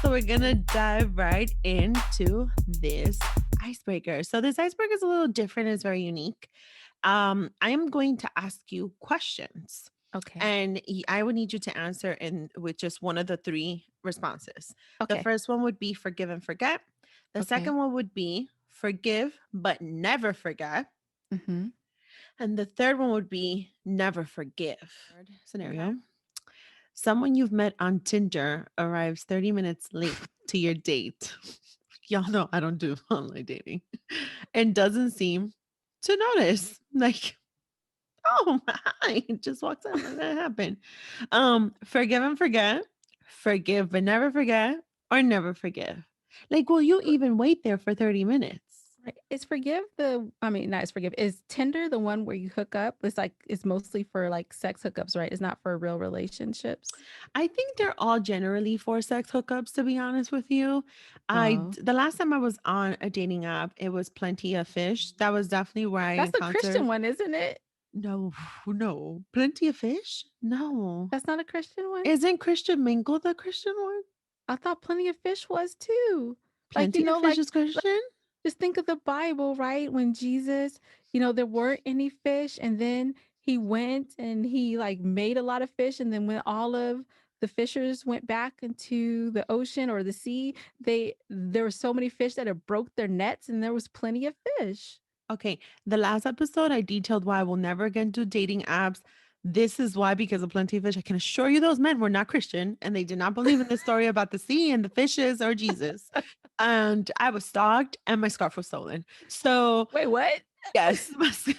So we're going to dive right into this icebreaker. So this icebreaker is a little different. It's very unique. I am going to ask you questions. Okay. And I would need you to answer in with just one of the three responses. The Okay. first one would be forgive and forget. The Okay. second one would be forgive but never forget. Mm-hmm. And the third one would be never forgive. Third Okay. scenario. Someone you've met on Tinder arrives 30 minutes late to your date. Y'all know I don't do online dating and doesn't seem to notice. Like, oh my, just walks out like that happened. Forgive and forget, forgive but never forget, or never forgive. Like, will you even wait there for 30 minutes? Right. Is forgive the I mean, not is forgive. Is Tinder the one where you hook up? It's like it's mostly for like sex hookups, right? It's not for real relationships. I think they're all generally for sex hookups, to be honest with you. Oh. The last time I was on a dating app, it was Plenty of Fish. That was definitely where I That's the Christian encountered. one, isn't it? No, no. Plenty of Fish? No. That's not a Christian one? Isn't Christian Mingle the Christian one? I thought Plenty of Fish was too. Like, Plenty of Fish is like Christian? just think of the Bible, right? When Jesus, there weren't any fish, and then he went and he like made a lot of fish, and then when all of the fishers went back into the ocean or the sea, there were so many fish that it broke their nets, and there was plenty of fish. Okay. The last episode, I detailed why I will never again do dating apps. This is why, because of Plenty of Fish. I can assure you those men were not Christian and they did not believe in the story about the sea and the fishes or Jesus. And I was stalked and my scarf was stolen. So, Wait, what? yes,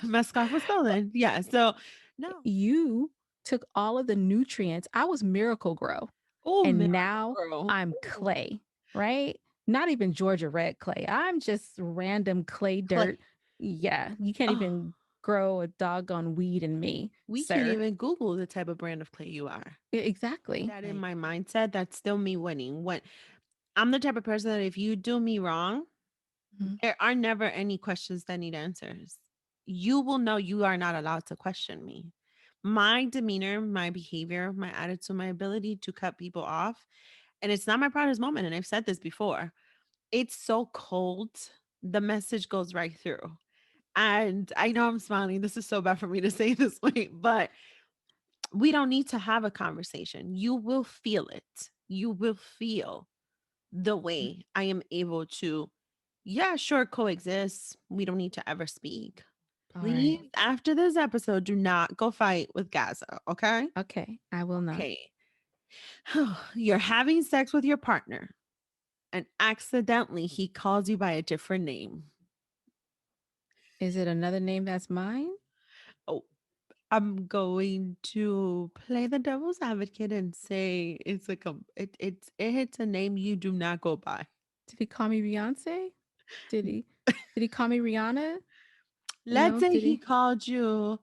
my scarf was stolen. Yeah. So, no. You took all of the nutrients. I was Miracle Grow, Oh, and Miracle now Girl. I'm Ooh. clay, right? Not even Georgia red clay. I'm just random clay Clay. dirt. Yeah, you can't Oh, even grow a doggone weed in me, we can't sir. even Google the type of brand of clay you are. Exactly. That in Like, my mindset, that's still me winning. When I'm the type of person that if you do me wrong, mhm. there are never any questions that need answers. You will know you are not allowed to question me. My demeanor, my behavior, my attitude, my ability to cut people off, and it's not my proudest moment. And I've said this before, it's so cold. The message goes right through. And I know I'm smiling. This is so bad for me to say this way, but we don't need to have a conversation. You will feel it. You will feel the way I am able to, yeah, sure, coexist. We don't need to ever speak. All Please, right. after this episode, do not go fight with Gaza, okay? Okay, I will not. Okay. You're having sex with your partner and accidentally he calls you by a different name. Is it another name that's mine? Oh, I'm going to play the devil's advocate and say it's like it's a name you do not go by. Did he call me Beyonce? Did he? Did he call me Rihanna? Let's say Did he he? called you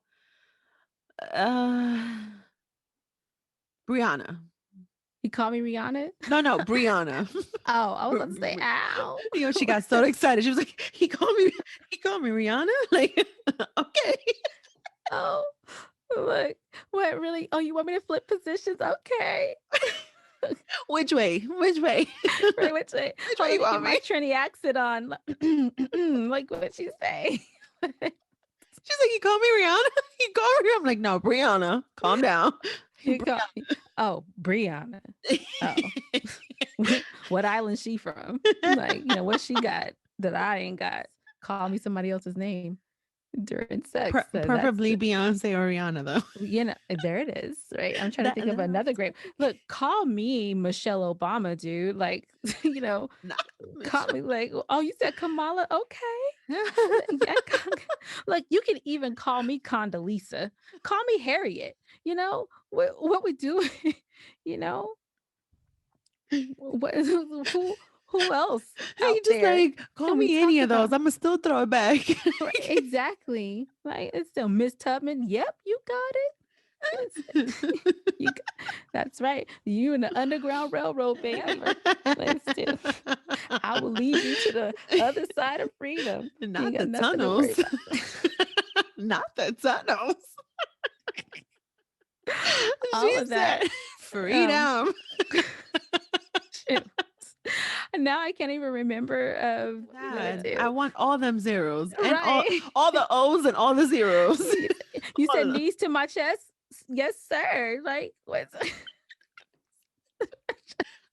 uh Brianna. He called me Rihanna? No, no, Brianna. Oh, I was about to say, ow. You know, she got so excited. She was like, he called me Rihanna. Like, okay. Oh, look, what really? Oh, you want me to flip positions? Okay. Which way? Which way? Right, which way? Which Oh, way let you me get want my me? Trini accent on. Like what she say? She's like, he called me Rihanna. He called me. I'm like, no, Brianna, calm down. You call me. Oh, Brianna. Oh, what island she from? Like, what she got that I ain't got? Call me somebody else's name during sex. So that's Preferably Beyonce or Rihanna, though. there it is, right? I'm trying to That think of another that's great. right. Look, call me Michelle Obama, dude. Like, Not call Michelle. me like, oh, you said Kamala? Okay. Yeah, like you can even call me Condoleezza. Call me Harriet. What we do, you know, what who else You out just there like call can we me any talk of those. about? I'ma still throw it back. Right, exactly. Like it's still Miss Tubman. Yep, you got it. You that's right. You in the Underground Railroad, baby. Like still, I will lead you to the other side of freedom. You ain't Not got the nothing to worry tunnels. about. Not the tunnels. All She of that. said Um, freedom. shoot. Now I can't even remember of the other Dad, I two. want all them zeros and Right. all the O's and all the zeros. You All said of them. knees to my chest? Yes, sir. Like, what's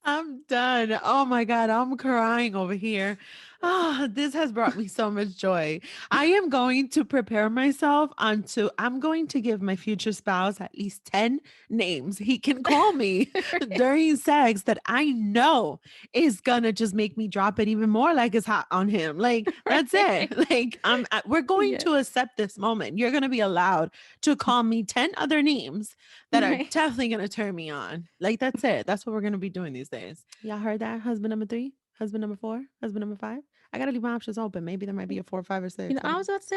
I'm done. Oh my God, I'm crying over here. Ah, this has brought me so much joy. I am going to prepare myself I'm going to give my future spouse at least 10 names he can call me during sex that I know is gonna just make me drop it even more like it's hot on him. Like, that's it. right? Like, we're going Yeah. to accept this moment. You're gonna be allowed to call me 10 other names that are Right. definitely gonna turn me on. Like, that's it. That's what we're gonna be doing these days. Y'all heard that? Husband number 3, husband number 4, husband number 5. I gotta leave my options open. Maybe there might be a 4, 5, or 6. I I don't was know. about to say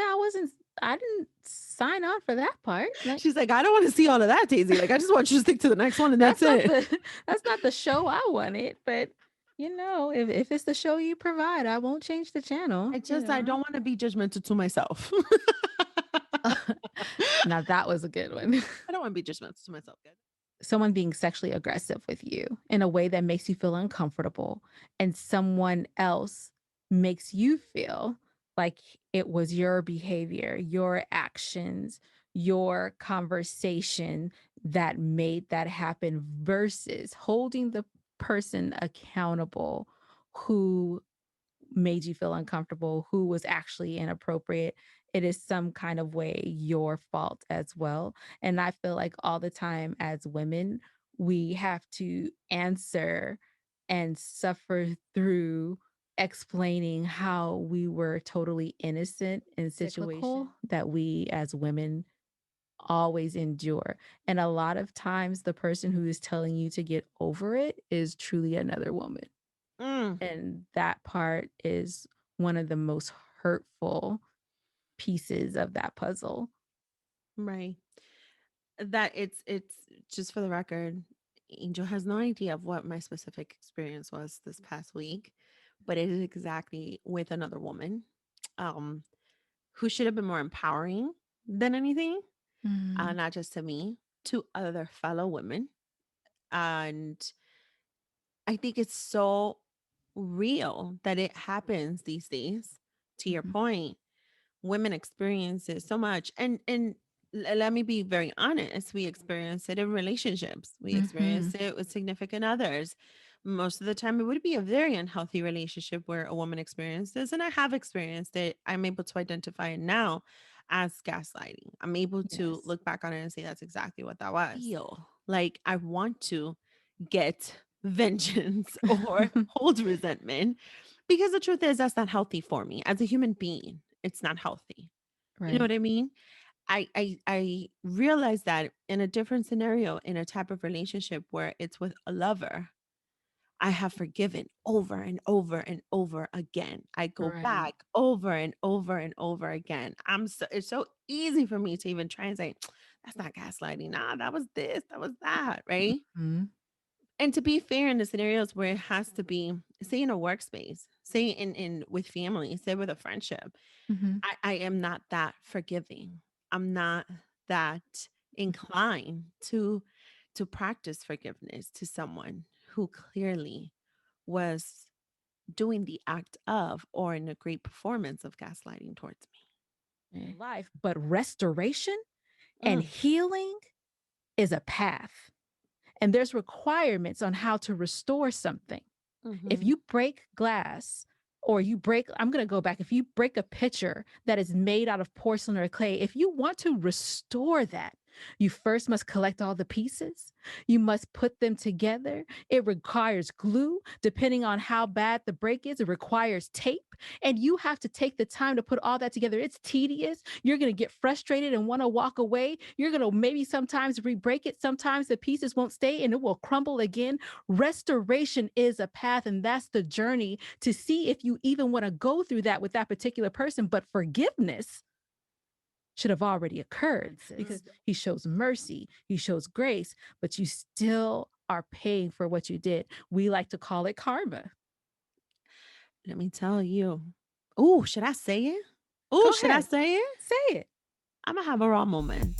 I didn't sign on for that part. Like She's like, I don't want to see all of that, Daisy. Like, I just want you to stick to the next one and that's that's not it. the that's not the show I wanted, but if it's the show you provide, I won't change the channel, I don't want to be judgmental to myself. Now that was a good one. I don't want to be judgmental to myself. Good. Someone being sexually aggressive with you in a way that makes you feel uncomfortable and someone else makes you feel like it was your behavior, your actions, your conversation that made that happen versus holding the person accountable who made you feel uncomfortable, who was actually inappropriate, it is some kind of way your fault as well. And I feel like all the time as women, we have to answer and suffer through explaining how we were totally innocent in situation that we as women always endure. And a lot of times the person who is telling you to get over it is truly another woman. Mm, And that part is one of the most hurtful pieces of that puzzle. right. That it's just for the record, Angel has no idea of what my specific experience was this past week, but it is exactly with another woman. Um, who should have been more empowering than anything, Mm, not just to me, to other fellow women. And I think it's so real that it happens these days. To your mhm, point, women experience it so much. And let me be very honest. We experience it in relationships. We experience mhm. it with significant others. Most of the time, it would be a very unhealthy relationship where a woman experiences, and I have experienced it. I'm able to identify it now as gaslighting. I'm able to Yes. look back on it and say that's exactly what that was. Feel like I want to get vengeance or hold resentment because the truth is that's not healthy for me as a human being. It's not healthy. You know Right. what I mean? I realized that in a different scenario, in a type of relationship where it's with a lover, I have forgiven over and over and over again. I go Right. back over and over and over again. It's so easy for me to even try and say, that's not gaslighting. Nah, that was this, that was that, right? Mhm, And to be fair, in the scenarios where it has to be, say in a workspace, say in with family, say with a friendship, mhm, I am not that forgiving. I'm not that inclined to practice forgiveness to someone who clearly was doing the act of or in a great performance of gaslighting towards eh. Life, but restoration me. and healing is a path. And there's requirements on how to restore something. If Mm-hmm. you break glass or I'm going to go back, if you break a pitcher that is made out of porcelain or clay, if you want to restore that, you first must collect all the pieces. You must put them together. It requires glue, depending on how bad the break is. It requires tape. And you have to take the time to put all that together. It's tedious. You're going to get frustrated and want to walk away. You're going to maybe sometimes re break it. Sometimes the pieces won't stay and it will crumble again. Restoration is a path, and that's the journey to see if you even want to go through that with that particular person. But forgiveness should have already occurred because he shows mercy, he shows grace, but you still are paying for what you did. We like to call it karma. Let me tell you. Oh, should I say it? Oh, Go should I ahead, say it? say it. I'm gonna have a raw moment.